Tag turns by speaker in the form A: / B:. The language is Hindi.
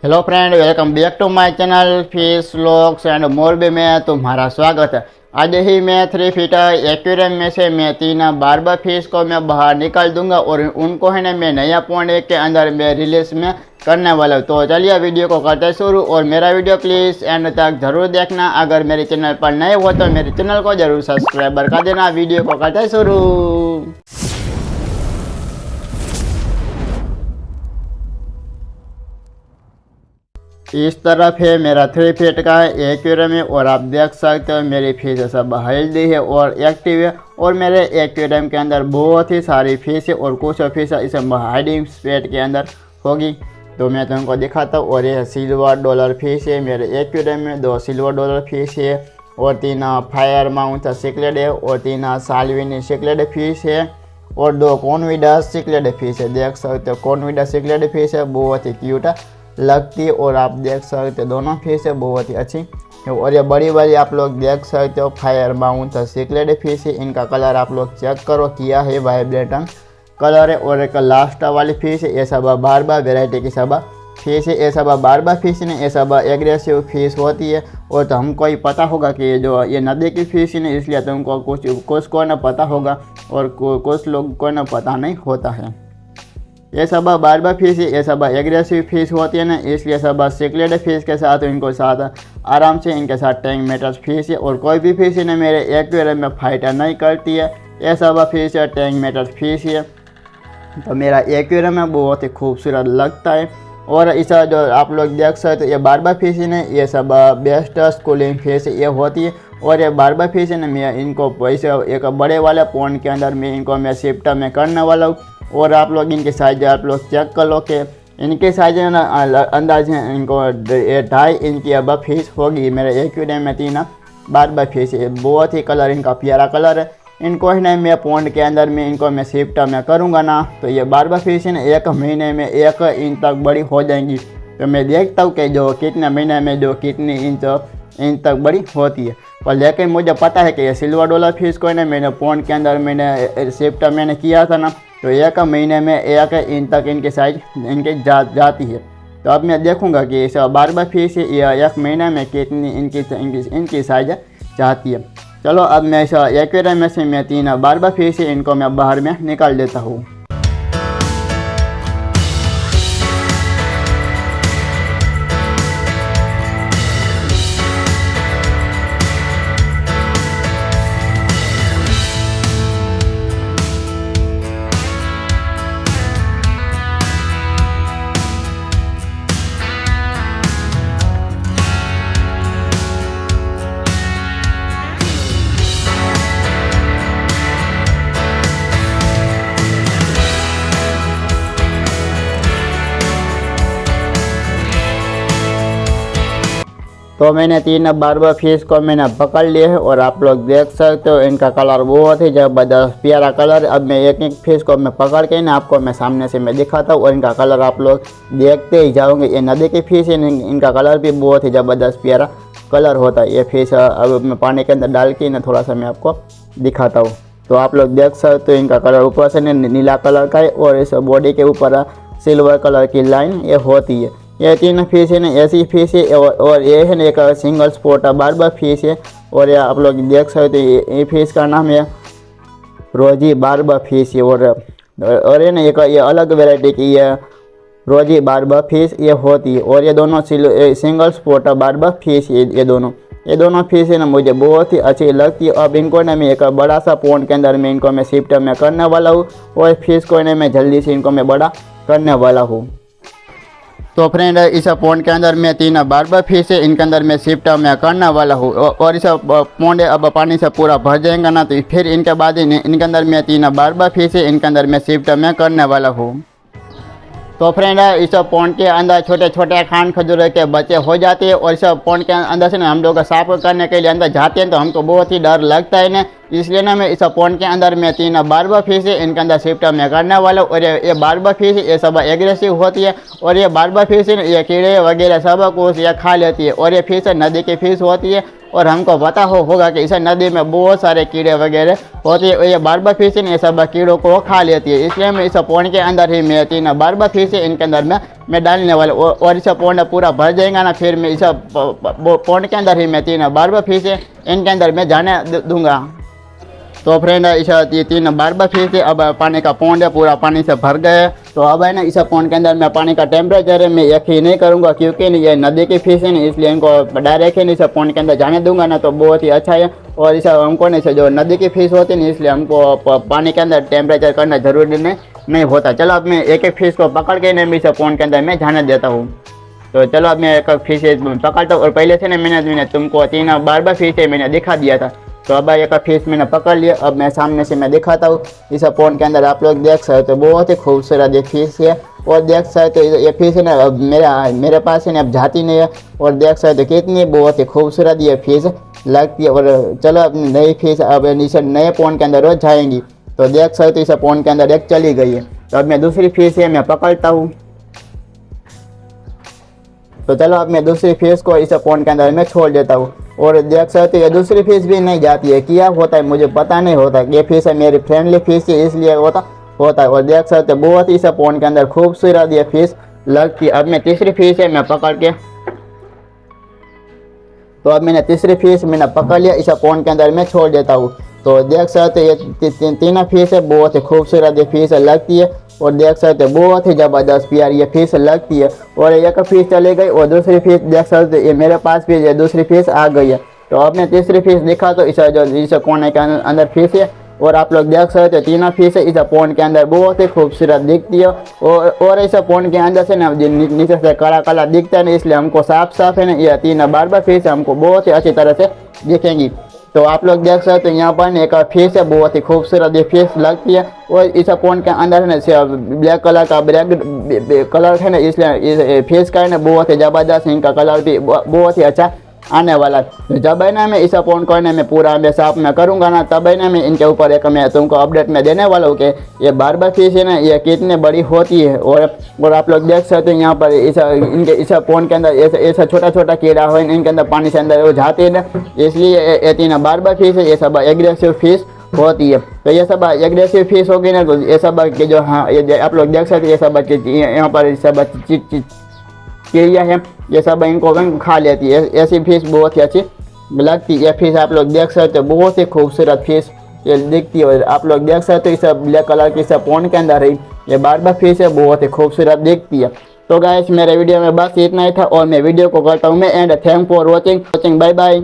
A: Hello friend, welcome back to my channel fish vlogs and Morbi में तुम्हारा स्वागत है। आज ही मैं 3 फीट एक्वेरियम में से मैं 3 बारबा फिश को मैं बाहर निकाल दूंगा और उनको है ना मैं नया पॉन्ड के अंदर मैं रिलीज में करने वाला हूँ। तो चलिए वीडियो को करते शुरू और मेरा वीडियो प्लीज़ एंड तक ज़रूर देखना। अगर मेरे चैनल पर नए हो तो मेरे चैनल को ज़रूर सब्सक्राइब कर देना। वीडियो को करते शुरू। इस तरफ है मेरा 3 फीट का एक्वेरियम है और आप देख सकते हो मेरी फिश सब हेल्दी है और एक्टिव है और मेरे एक्वेरियम के अंदर बहुत ही सारी फिश है और कुछ फिश इस हाइडिंग स्पेट के अंदर होगी। तो मैं तुमको दिखाता हूँ। और ये सिल्वर डॉलर फिश है मेरे एक्वेरियम में। 2 सिल्वर डॉलर फिश है और 3 फायर माउथ सिक्लेट है और 3 साल्विनी सिक्लेट फिश है और 2 कॉन्विडस सिक्लेट फिश है। देख सकते हो कॉन्विडस सिक्लेट फिश है, बहुत ही क्यूट लगती है और आप देख सकते हो दोनों फिश है बहुत ही अच्छी। और ये बड़ी वाली आप लोग देख सकते हो फायर माउथ सिक्लेट फिश है। इनका कलर आप लोग चेक करो किया है, वाइब्रेटन कलर है। और एक लास्ट वाली फिश है, ये सब बारबा वेराइटी की सब फिश है। ये सब बारबा फिश ने ये सब एग्रेसिव फिश होती है। और तो हमको ही पता होगा कि जो ये नदी की फिश है इसलिए तुमको कुछ को न पता होगा और कुछ लोग को न पता नहीं होता है। ये सब बारबा फिश ये सब एग्रेसिव फिश होती है ना, इसलिए सब सिक्लेट फिश के साथ इनको साथ आराम से इनके साथ टैंक मेटल फिश है। और कोई भी फिश ने मेरे एक्वेरियम में फाइट नहीं करती है। ये सब फिश है टैंक मेटल फिश है। तो मेरा एक्वेरियम में बहुत ही खूबसूरत लगता है। और इस जो आप लोग देख सकते हो ये बारबा फिश ने ये सब बेस्ट स्कूलिंग फिश ये होती है। और ये बारबा फिश ने मैं इनको पैसे एक बड़े वाले पॉन्ड के अंदर में इनको मैं शिफ्ट में करने वाला हूँ। और आप लोग इनके साइज आप लोग चेक कर लो कि इनके साइज अंदाज है इनको 2.5 इंच की अब फिश होगी। मेरे एक्वेरियम में 3 बारबा फिश है, बहुत ही कलर इनका प्यारा कलर है। इनको है ना मैं पॉन्ड के अंदर में इनको मैं शिफ्ट में करूँगा ना, तो ये बारबा फिश है ना 1 महीने में 1 इंच तक बड़ी हो जाएंगी। तो मैं देखता हूँ कि जो कितने महीने में जो कितनी इंच तक बड़ी होती है। पर लेकिन मुझे पता है कि ये सिल्वर डॉलर फिश को ना मैंने पॉन्ड के अंदर मैंने शिफ्ट मैंने किया था ना, तो 1 महीने में 1 इंच तक इनके साइज इनके जाती है। तो अब मैं देखूंगा कि इस बारबा फिश ये 1 महीने में कितनी इनकी साइज जाती है। चलो अब मैं इस एक्वेरियम में से मैं 3 बारबा फिश इनको मैं बाहर में निकाल देता हूँ। तो मैंने 3 बारबा फिश को मैंने पकड़ लिए है और आप लोग देख सकते हो इनका कलर बहुत ही ज़बरदस्त प्यारा कलर। अब मैं एक फिश को मैं पकड़ के ना आपको मैं सामने से मैं दिखाता हूँ और इनका कलर आप लोग देखते ही जाओगे। ये नदी की फिश है, इनका कलर भी बहुत ही ज़बरदस्त प्यारा कलर होता है। ये फिश अब मैं पानी के अंदर डाल के ना थोड़ा सा मैं आपको दिखाता हूँ। तो आप लोग देख सकते हो इनका कलर ऊपर से नीला कलर का है और इस बॉडी के ऊपर सिल्वर कलर की लाइन ये होती है। ये 3 फिश है ना ऐसी फिश है और ये है ना एक सिंगल स्पॉट बारबा फिश है। और ये आप लोग देख सकते हो ये फिश का नाम है रोजी बारबा फिश है। और ये ना एक ये अलग वेराइटी की ये रोजी बारबा फिश ये होती है। और ये दोनों सिंगल स्पॉट बारबा फिश है। ये दोनों फिश है ना मुझे बहुत ही अच्छी लगती है। अब इनको ना मैं एक बड़ा सा पॉन्ड के अंदर में इनको मैं शिफ्ट में करने वाला हूँ और फिश को ना मैं जल्दी से इनको मैं बड़ा करने वाला हूँ। तो फ्रेंड इस पॉन्ड के अंदर मैं 3 बारबा फिश है इनके अंदर मैं शिफ्ट में करने वाला हूँ। और इस पॉन्ड अब पानी से पूरा भर जाएगा ना, तो फिर इनके बाद इनके अंदर मैं 3 बारबा फिश है इनके अंदर मैं शिफ्ट में करने वाला हूँ। तो फ्रेंड इस पॉन्ड के अंदर छोटे छोटे खान खजूर के बच्चे हो जाते हैं और इस पॉन्ड के अंदर से ना हम लोग साफ करने के लिए अंदर जाते हैं तो हमको बहुत ही डर लगता है ना, इसलिए ना मैं इस पॉन्ड के अंदर मैं 3 बारबा फिश है इनके अंदर शिफ्ट में करने वाला हूँ। और ये बारबा फिश ये सब एग्रेसिव होती है और ये बारबा फिश ये कीड़े वगैरह सब कुछ ये खा लेती है। और ये फिश नदी की फिश होती है और हमको पता होगा कि इस नदी में बहुत सारे कीड़े वगैरह होते हैं। ये बारबा फिश है, ये सब कीड़ों को खा लेती है, इसलिए मैं इस पौंड के अंदर ही मैं 3 बारबा फिश है इनके अंदर मैं डालने वाला हूँ। और इस पौंड पूरा भर जाएगा ना, फिर मैं इस पौंड के अंदर ही मैं 3 बारबा फिश है इनके अंदर मैं जाने दूंगा। तो फ्रेंड इस 3 बारबा फिश है, अब पानी का पौंड है पूरा पानी से भर गया है। तो अब है ना इस पौंड के अंदर मैं पानी का टेम्परेचर है मैं एक ही नहीं करूँगा, क्योंकि ये नदी की फिश है ना, इसलिए इनको डायरेक्ट ही इस पौंड के अंदर जाने दूंगा ना, तो बहुत ही अच्छा है। और इस हमको नहीं जो नदी की फिश होती है ना, इसलिए हमको पानी के अंदर टेम्परेचर करना जरूरी नहीं होता। चलो अब मैं एक फिश को पकड़ के नहीं इस पौंड के अंदर मैं जाने देता हूँ। तो चलो अब मैं एक फिश पकड़ता हूँ। और पहले से ना मैंने तुमको 3 बारबा फिश है मैंने दिखा दिया था। तो अब एक फिश मैंने पकड़ लिया, अब मैं सामने से मैं दिखाता हूँ। इस पौंड के अंदर आप लोग देख सकते हो बहुत ही खूबसूरत ये फिश है। और देख सकते हो ये फिश है ना, अब मेरे पास है ना अब जाती नहीं है। और देख सकते हो कितनी बहुत ही खूबसूरत ये फिश लगती है। और चलो अब नई फिश अब इस नए पौंड के अंदर रोज जाएंगी। तो देख सकते हो इस पौंड के अंदर एक चली गई है। तो अब मैं दूसरी फिश है मैं पकड़ता हूँ। तो चलो अब मैं दूसरी फिश को इस पौंड के अंदर मैं छोड़ देता हूँ। और देख सकते हो ये दूसरी फिश भी नहीं जाती है, क्या होता है मुझे पता नहीं होता। ये फिश है मेरी फ्रेंडली फिश है, इसलिए होता है। और देख सकते हो बहुत ही इस पौंड के अंदर खूबसूरत ये फिश लगती है। अब मैं तीसरी फिश है मैं पकड़ के, तो अब मैंने तीसरी फिश मैंने पकड़ लिया, इस पौंड के अंदर मैं छोड़ देता हूँ। तो देख सकते हो ये 3 फिश है बहुत ही खूबसूरत ये फिश लगती है। और देख सकते हो बहुत ही ज़बरदस्त प्यारी ये फिश लगती है। और एक फिश चली गई और दूसरी फिश देख सकते हो ये मेरे पास भी ये दूसरी फिश आ गई है। तो अब मैं तीसरी फिश दिखा तो इस कोने के अंदर फिश है। और आप लोग देख सकते हो 3 फिश है इस पौंड के अंदर बहुत ही खूबसूरत दिखती है। और इस पौंड के अंदर से ना नीचे से काला काला दिखता है ना, इसलिए हमको साफ है ना ये 3 बारबा फिश हमको बहुत ही अच्छी तरह से दिखेंगी। तो आप लोग देख सकते हो यहाँ पर एक फिश है बहुत ही खूबसूरत ये फिश लगती है। और इस पौंड के अंदर है ना ब्लैक कलर का कलर है ना, इसलिए फिश का है ना बहुत ही ज़बरदस्त इनका कलर भी बहुत ही अच्छा आने वाला है। तो जब है ना मैं इस पौंड को मैं पूरा मैं साफ में करूँगा ना, तब है ना मैं इनके ऊपर एक मैं तुमको अपडेट में देने वाला हूँ कि ये बारबा फिश है ना ये कितनी बड़ी होती है। और आप लोग देख सकते हो यहाँ पर इस पौंड के अंदर ऐसा छोटा छोटा कीड़ा हो इनके अंदर पानी से अंदर वो जाते हैं, इसलिए ये 3 बारबा फिश है ये सब एग्रेसिव फिश होती है। तो ये सब एग्रेसिव फिश होगी ना, तो ये सब के जो हाँ ये आप लोग देख सकते हैं ये सब यहाँ पर सब चिड़िया है ये सब इनको खा लेती है। ऐसी फिश बहुत ही अच्छी लगती है। ये फिश आप लोग देख सकते हो बहुत ही खूबसूरत फिश ये दिखती है। और आप लोग देख सकते हो इस ब्लैक कलर की सब पौंड के अंदर ही ये बारबा फिश है बहुत ही खूबसूरत दिखती है। तो गाइस मेरे वीडियो में बस इतना ही था और मैं वीडियो को करता हूँ मैं and thank for watching. Bye bye.